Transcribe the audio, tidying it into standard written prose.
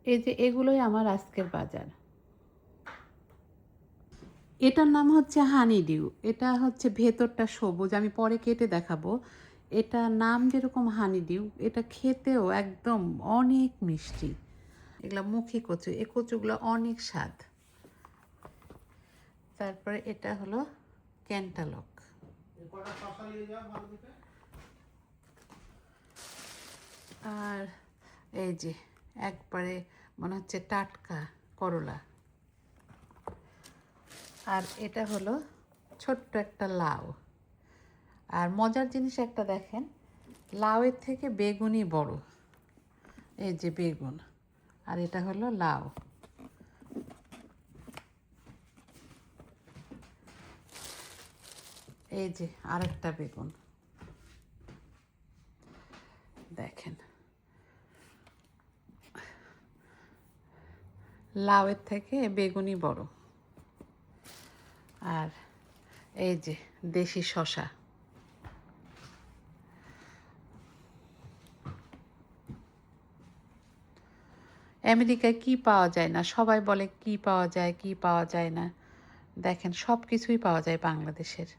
এই যে এগুলোই আমার আজকের বাজার। এটার নাম হচ্ছে হানি ডিউ। এটা হচ্ছে ভেতরটা সবুজ, আমি পরে কেটে দেখাবো। এটা নাম যেরকম হানি ডিউ, এটা খেতেও একদম অনেক মিষ্টি। এগুলো মুখী কচু, এই কচুগুলো অনেক স্বাদ। তারপরে এটা হলো ক্যান্টালক। আর এই যে একবারে মনে হচ্ছে টাটকা করলা। আর এটা হলো ছোট্ট একটা লাউ। আর মজার জিনিস একটা দেখেন, লাউয়ের থেকে বেগুনই বড়। এই যে বেগুন, আর এটা হলো লাউ। এই যে আরেকটা বেগুন দেখেন, লাউয়ের থেকে বেগুনই বড়। আর এই যে দেশি শসা। আমেরিকায় কি পাওয়া যায় না, সবাই বলে কি পাওয়া যায় কি পাওয়া যায় না, দেখেন সব কিছুই পাওয়া যায় বাংলাদেশের।